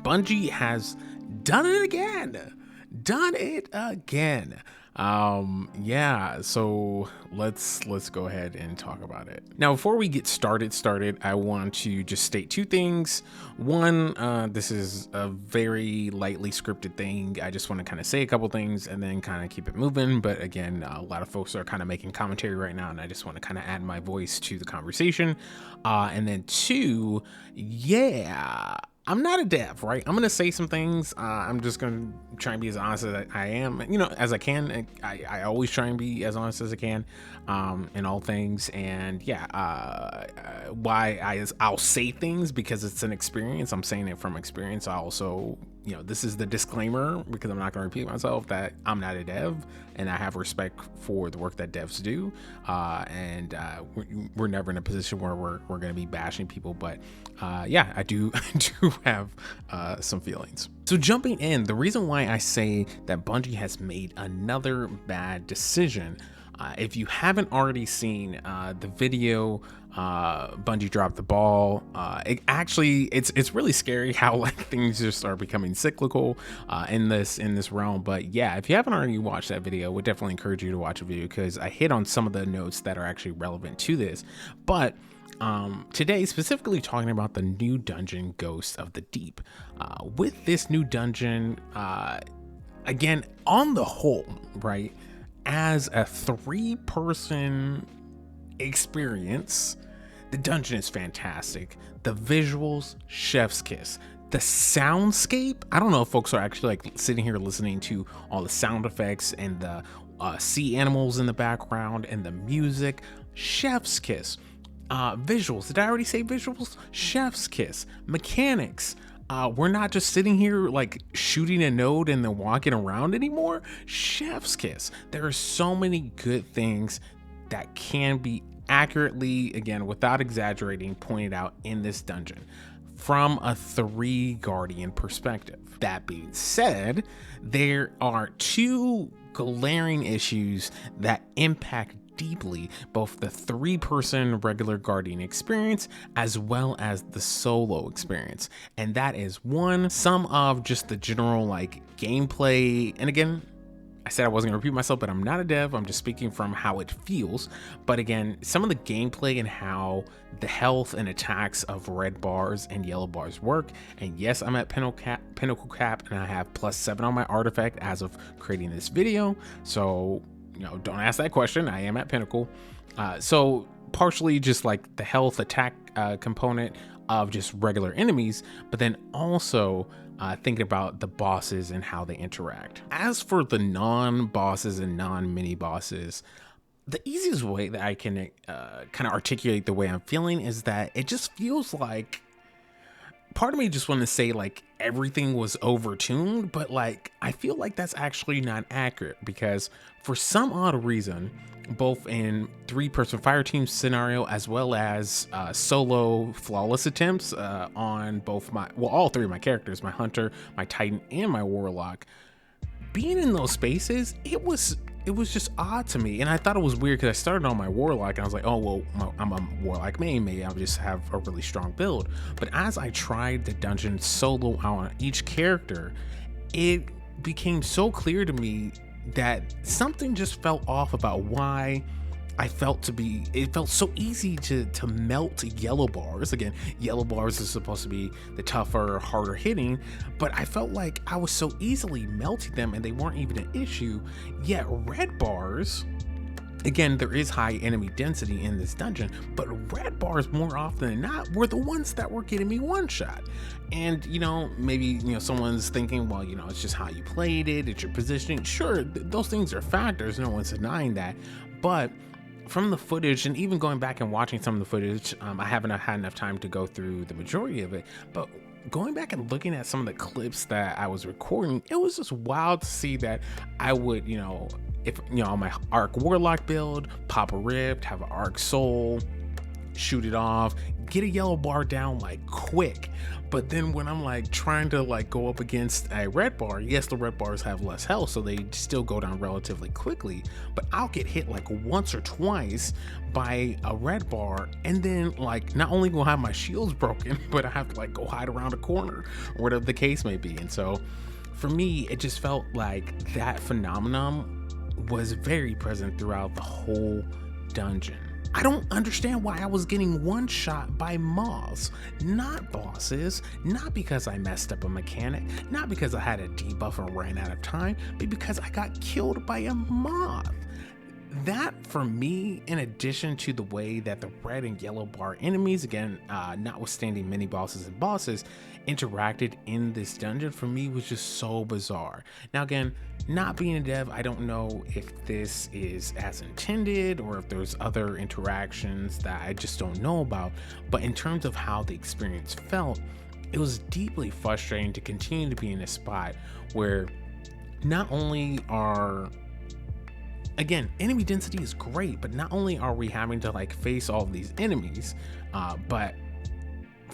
Bungie has done it again. Done it again. Yeah, so let's go ahead and talk about it. Now, before we get started, I want to just state two things. One, this is a very lightly scripted thing. I just want to kind of say a couple things and then kind of keep it moving. But again, a lot of folks are kind of making commentary right now, and I just want to kind of add my voice to the conversation. And then two, yeah, I'm not a dev, right? I'm gonna say some things. I'm just gonna try and be as honest as I am, as I can. I always try and be as honest as I can in all things. And yeah, I'll say things because it's an experience. I'm saying it from experience. I also, this is the disclaimer because I'm not gonna repeat myself that I'm not a dev and I have respect for the work that devs do. And we're never in a position where we're gonna be bashing people, but yeah, I do have some feelings. So jumping in, the reason why I say that Bungie has made another bad decision, if you haven't already seen the video, Bungie dropped the ball. It's really scary how like things just are becoming cyclical in this realm. But yeah, if you haven't already watched that video, I would definitely encourage you to watch a video because I hit on some of the notes that are actually relevant to this. But today, specifically talking about the new dungeon, Ghosts of the Deep. With this new dungeon, again, on the whole, right, as a 3-person experience, the dungeon is fantastic. The visuals, chef's kiss. The soundscape, I don't know if folks are actually like sitting here listening to all the sound effects and the sea animals in the background and the music, chef's kiss. Visuals, did I already say visuals? Chef's kiss. Mechanics, we're not just sitting here like shooting a node and then walking around anymore. Chef's kiss. There are so many good things that can be accurately, again, without exaggerating, pointed out in this dungeon from a 3 Guardian perspective. That being said, there are 2 glaring issues that impact deeply both the 3-person regular Guardian experience as well as the solo experience, and that is one, some of just the general like gameplay. And again, I said I wasn't gonna repeat myself, but I'm not a dev, I'm just speaking from how it feels. But again, some of the gameplay and how the health and attacks of red bars and yellow bars work. And yes, I'm at pinnacle cap and I have +7 on my artifact as of creating this video, so don't ask that question. I am at pinnacle. So partially just like the health attack component of just regular enemies, but then also thinking about the bosses and how they interact. As for the non-bosses and non-mini bosses, the easiest way that I can kind of articulate the way I'm feeling is that it just feels like, part of me just want to say like everything was overtuned, but like I feel like that's actually not accurate because for some odd reason, both in 3-person fire team scenario as well as solo flawless attempts on both all 3 of my characters, my hunter, my titan, and my warlock, being in those spaces, it was just odd to me. And I thought it was weird because I started on my warlock and I was like, oh well, I'm a warlock main, maybe I'll just have a really strong build. But as I tried the dungeon solo on each character, it became so clear to me that something just felt off about why it felt so easy to melt yellow bars. Again, yellow bars is supposed to be the tougher, harder hitting, but I felt like I was so easily melting them and they weren't even an issue. Yet red bars, again, there is high enemy density in this dungeon, but red bars more often than not were the ones that were getting me one shot. And maybe someone's thinking, well, it's just how you played it, it's your positioning. Sure, those things are factors, no one's denying that. But from the footage, and even going back and watching some of the footage, I haven't had enough time to go through the majority of it, but going back and looking at some of the clips that I was recording, it was just wild to see that I would, if on my Arc Warlock build, pop a Rift, have an Arc Soul, shoot it off, get a yellow bar down like quick. But then when I'm like trying to like go up against a red bar, yes, the red bars have less health, so they still go down relatively quickly, but I'll get hit like once or twice by a red bar, and then like not only will I have my shields broken, but I have to like go hide around a corner or whatever the case may be. And so for me, it just felt like that phenomenon was very present throughout the whole dungeon. I don't understand why I was getting one shot by moths, not bosses, not because I messed up a mechanic, not because I had a debuff and ran out of time, but because I got killed by a moth. That, for me, in addition to the way that the red and yellow bar enemies, again, notwithstanding mini bosses and bosses, interacted in this dungeon, for me was just so bizarre. Now again, not being a dev, I don't know if this is as intended or if there's other interactions that I just don't know about, but in terms of how the experience felt, it was deeply frustrating to continue to be in a spot where not only are, again, enemy density is great, but not only are we having to like face all of these enemies, but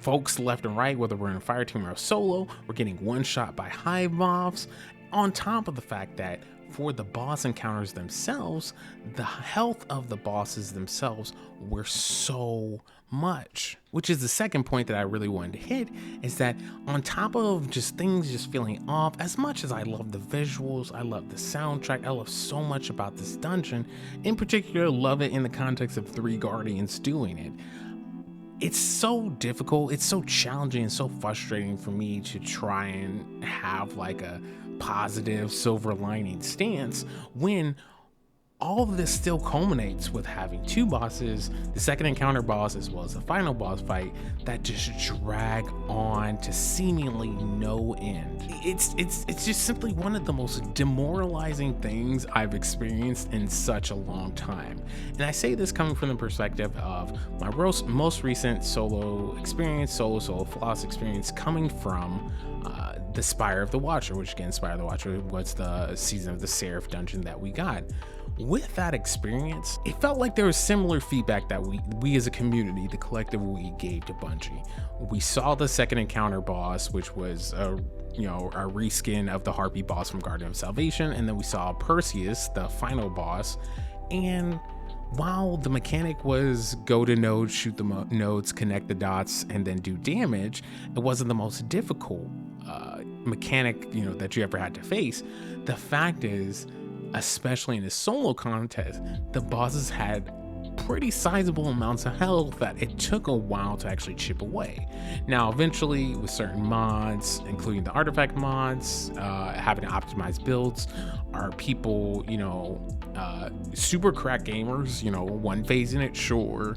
folks left and right, whether we're in a fire team or a solo, we're getting one shot by hive moths, on top of the fact that for the boss encounters themselves, the health of the bosses themselves were so much, which is the second point that I really wanted to hit, is that on top of just things just feeling off, as much as I love the visuals, I love the soundtrack, I love so much about this dungeon, in particular love it in the context of 3 guardians doing it. It's so difficult, it's so challenging and so frustrating for me to try and have like a positive silver lining stance when all of this still culminates with having 2 bosses, the second encounter boss as well as the final boss fight, that just drag on to seemingly no end. It's just simply one of the most demoralizing things I've experienced in such a long time. And I say this coming from the perspective of my most recent solo experience, solo floss experience, coming from the Spire of the Watcher, which again, Spire of the Watcher was the season of the Seraph dungeon that we got. With that experience, it felt like there was similar feedback that we as a community, the collective, we gave to Bungie. We saw the second encounter boss, which was a reskin of the Harpy boss from Guardian of Salvation, and then we saw Perseus, the final boss. And while the mechanic was go to nodes, shoot the nodes, connect the dots, and then do damage, it wasn't the most difficult mechanic that you ever had to face. The fact is, especially in a solo contest, the bosses had pretty sizable amounts of health that it took a while to actually chip away. Now, eventually, with certain mods, including the artifact mods, having to optimize builds, are people, super crack gamers, 1-phasing it, sure.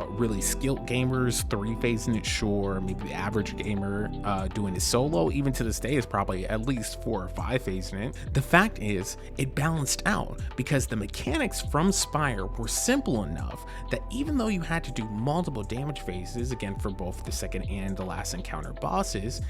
Really skilled gamers, 3-phasing it, sure. Maybe the average gamer doing it solo, even to this day, is probably at least 4 or 5-phasing it. The fact is, it balanced out because the mechanics from Spire were simple enough that even though you had to do multiple damage phases, again for both the second and the last encounter bosses,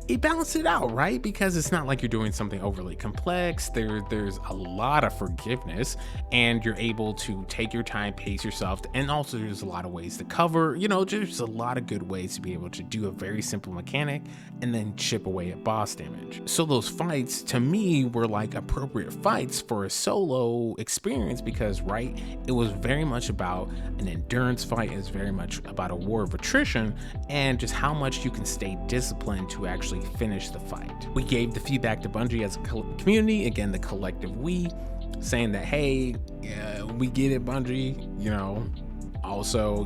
it balanced it out, right? Because it's not like you're doing something overly complex. There's a lot of forgiveness, and you're able to take your time, pace yourself, and also there's a lot of ways to cover, there's a lot of good ways to be able to do a very simple mechanic and then chip away at boss damage. So those fights, to me, were like appropriate fights for a solo experience because, right, it was very much about an endurance fight. It was very much about a war of attrition and just how much you can stay disciplined to actually finish the fight. We gave the feedback to Bungie as a community, again the collective we, saying that, hey, yeah, we get it, Bungie, also,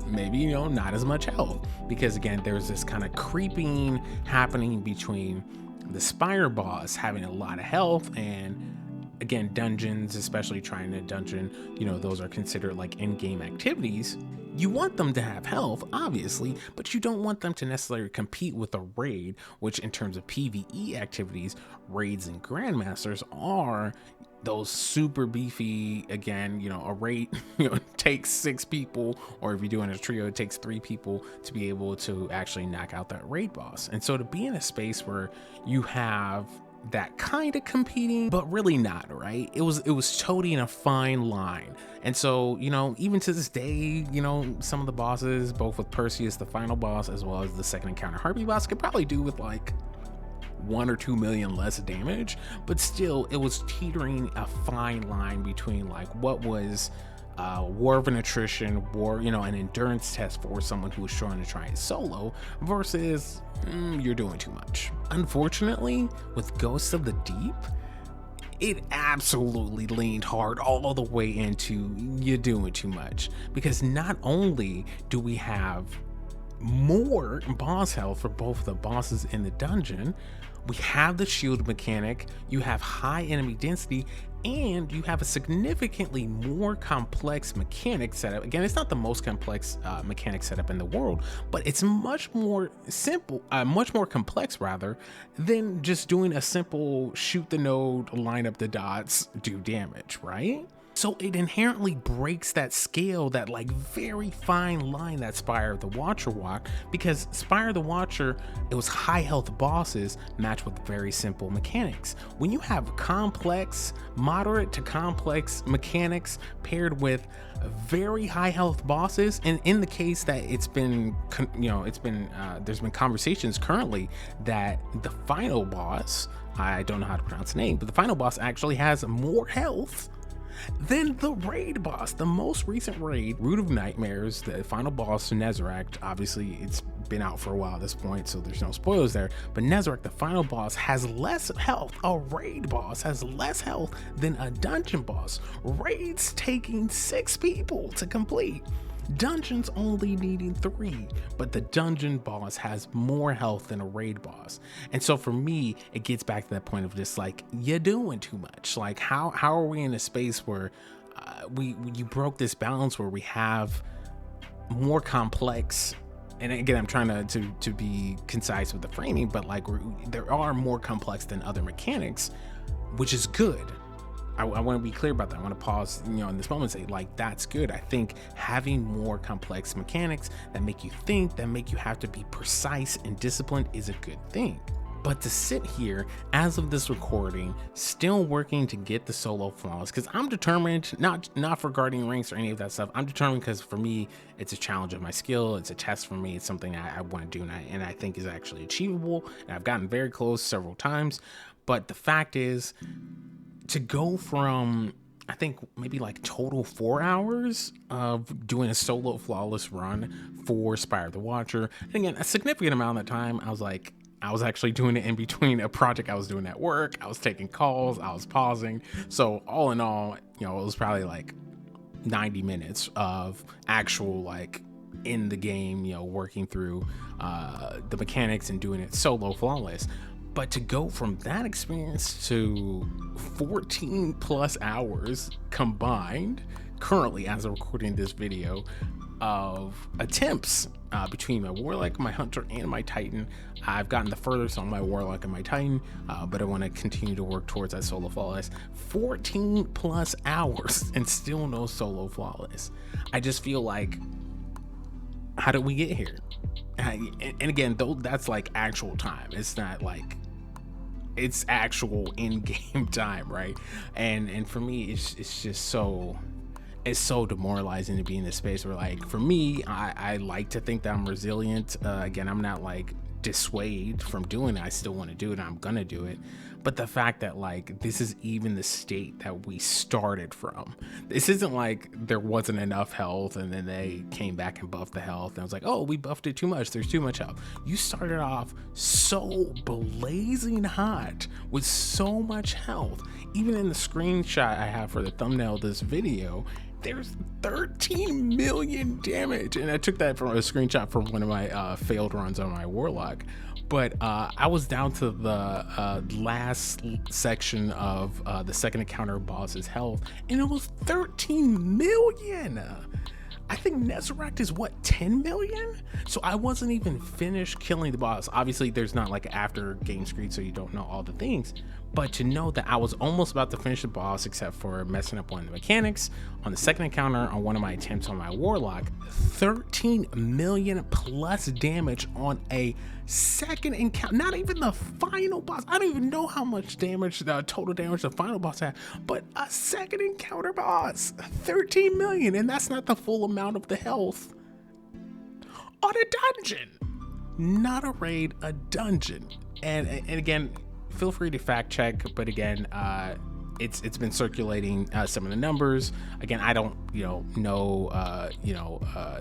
maybe, not as much health, because again, there's this kind of creeping happening between the Spire boss having a lot of health and, again, dungeons, especially trying to dungeon, those are considered like in-game activities. You want them to have health, obviously, but you don't want them to necessarily compete with a raid, which in terms of PvE activities, raids and grandmasters are those super beefy, again, a raid, takes 6 people, or if you're doing a trio, it takes 3 people to be able to actually knock out that raid boss. And so to be in a space where you have that kind of competing, but really not, right? It was toting a fine line. And so, you know, even to this day, you know, some of the bosses, both with Perseus, the final boss, as well as the second encounter Harpy boss, could probably do with like 1 or 2 million less damage, but still it was teetering a fine line between like what was war of an attrition, you know, an endurance test for someone who was trying to try it solo versus you're doing too much. Unfortunately, with Ghosts of the Deep, it absolutely leaned hard all the way into you're doing too much, because not only do we have more boss health for both the bosses in the dungeon, we have the shield mechanic, you have high enemy density, and you have a significantly more complex mechanic setup. Again, it's not the most complex mechanic setup in the world, but it's much more simple, much more complex rather, than just doing a simple shoot the node, line up the dots, do damage, right? So it inherently breaks that scale, that like very fine line that Spire of the Watcher walked, because Spire of the Watcher, it was high health bosses matched with very simple mechanics. When you have complex, moderate to complex mechanics paired with very high health bosses, and in the case that it's been, you know, there's been conversations currently that the final boss, I don't know how to pronounce the name, but the final boss actually has more health then the raid boss, the most recent raid, Root of Nightmares, the final boss, Nezarec. Obviously, it's been out for a while at this point, so there's no spoilers there. But Nezarec, the final boss, has less health. A raid boss has less health than a dungeon boss. Raids taking 6 people to complete. Dungeons only needing 3, but the dungeon boss has more health than a raid boss. And so for me, it gets back to that point of just like, you're doing too much. Like, how are we in a space where you broke this balance where we have more complex, and again, I'm trying to be concise with the framing, but like there are more complex than other mechanics, which is good. I want to be clear about that. I want to pause, you know, in this moment and say, like, that's good. I think having more complex mechanics that make you think, that make you have to be precise and disciplined is a good thing. But to sit here as of this recording, still working to get the solo flawless, because I'm determined, not for guarding ranks or any of that stuff. I'm determined because for me, it's a challenge of my skill. It's a test for me. It's something I want to do, and I think is actually achievable. And I've gotten very close several times. But the fact is, to go from, I think maybe like total 4 hours of doing a solo flawless run for Spire of the Watcher, and again, a significant amount of that time, I was actually doing it in between a project I was doing at work. I was taking calls, I was pausing. So all in all, you know, it was probably like 90 minutes of actual like in the game, you know, working through the mechanics and doing it solo flawless. But to go from that experience to 14 plus hours combined, currently as I'm recording this video, of attempts between my Warlock, my Hunter, and my Titan. I've gotten the furthest on my Warlock and my Titan, but I want to continue to work towards that solo flawless. 14 plus hours and still no solo flawless. I just feel like, how did we get here? And again, though, that's like actual time. It's not like, it's actual in-game time, right? And for me, it's just so, it's so demoralizing to be in this space where, like, for me, I like to think that I'm resilient. Again, I'm not like dissuade from doing it. I still want to do it, and I'm gonna do it. But the fact that like this is even the state that we started from. This isn't like there wasn't enough health and then they came back and buffed the health and I was like, oh, we buffed it too much, there's too much health. You started off so blazing hot with so much health. Even in the screenshot I have for the thumbnail of this video, there's 13 million damage, and I took that from a screenshot from one of my failed runs on my Warlock. But I was down to the last section of the second encounter boss's health, and it was 13 million. I think Nezarec is what, 10 million? So I wasn't even finished killing the boss. Obviously there's not like after game screen, so you don't know all the things, but to know that I was almost about to finish the boss except for messing up one of the mechanics on the second encounter on one of my attempts on my Warlock, 13 million plus damage on a second encounter, not even the final boss. I don't even know how much damage, the total damage the final boss had, but a second encounter boss, 13 million, and that's not the full amount of the health on a dungeon. Not a raid, a dungeon. And again, feel free to fact check, but again, it's been circulating some of the numbers. Again, I don't know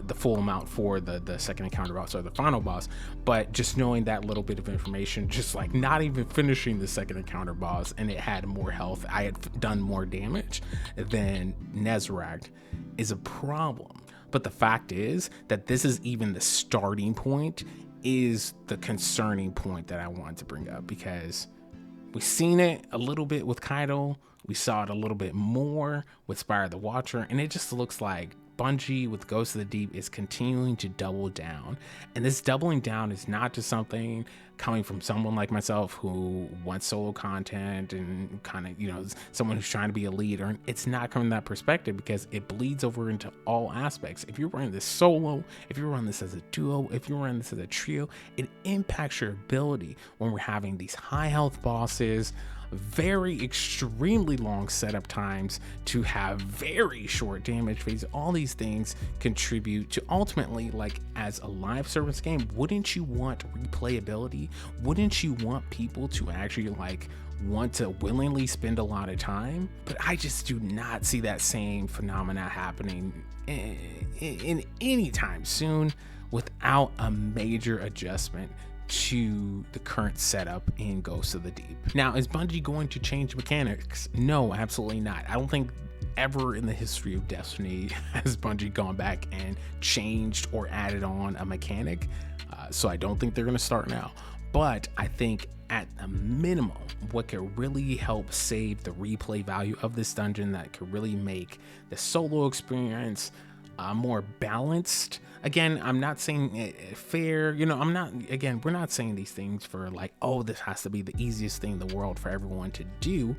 the full amount for the second encounter boss or the final boss, but just knowing that little bit of information, just like not even finishing the second encounter boss and it had more health, I had done more damage than Nezarec, is a problem. But the fact is that this is even the starting point, is the concerning point that I wanted to bring up, because we've seen it a little bit with Kaido. We saw it a little bit more with Spire the Watcher, and it just looks like Bungie with Ghost of the Deep is continuing to double down. And this doubling down is not just something coming from someone like myself who wants solo content and kind of, someone who's trying to be a leader. It's not coming from that perspective, because it bleeds over into all aspects. If you're running this solo, if you're running this as a duo, if you're running this as a trio, it impacts your ability when we're having these high health bosses, very extremely long setup times to have very short damage phase. All these things contribute to ultimately, like, as a live service game, wouldn't you want replayability? Wouldn't you want people to actually want to willingly spend a lot of time? But I just do not see that same phenomena happening in any time soon without a major adjustment to the current setup in Ghost of the Deep. Now, is Bungie going to change mechanics? No, absolutely not. I don't think ever in the history of Destiny has Bungie gone back and changed or added on a mechanic. So I don't think they're going to start now. But I think at a minimum, what could really help save the replay value of this dungeon, that could really make the solo experience more balanced. Again, I'm not saying fair, we're not saying these things for this has to be the easiest thing in the world for everyone to do.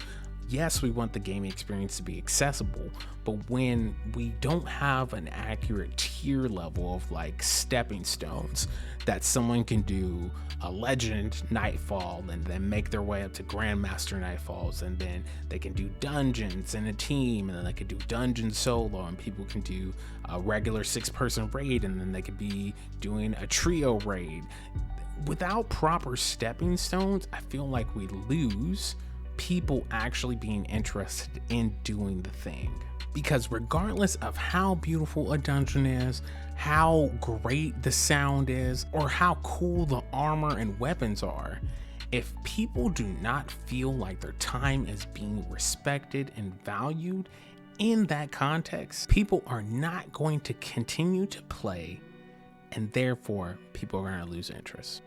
Yes, we want the gaming experience to be accessible, but when we don't have an accurate tier level of stepping stones that someone can do a legend nightfall and then make their way up to grandmaster nightfalls, and then they can do dungeons in a team, and then they could do dungeons solo, and people can do a regular 6-person raid, and then they could be doing a trio raid. Without proper stepping stones, I feel like we lose people actually being interested in doing the thing. Because regardless of how beautiful a dungeon is, how great the sound is, or how cool the armor and weapons are, if people do not feel like their time is being respected and valued in that context, people are not going to continue to play, and therefore people are going to lose interest.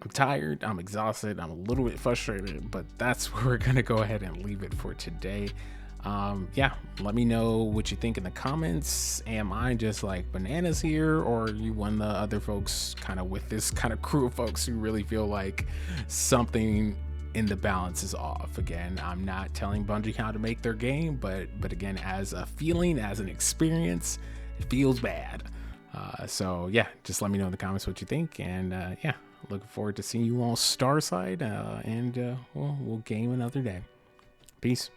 I'm tired, I'm exhausted, I'm a little bit frustrated, but that's where we're gonna go ahead and leave it for today. Let me know what you think in the comments. Am I just bananas here, or are you one of the other folks kind of with this kind of crew of folks who really feel like something in the balance is off? Again, I'm not telling Bungie how to make their game, but again, as a feeling, as an experience, it feels bad. Just let me know in the comments what you think, and looking forward to seeing you all Starside, and we'll game another day. Peace.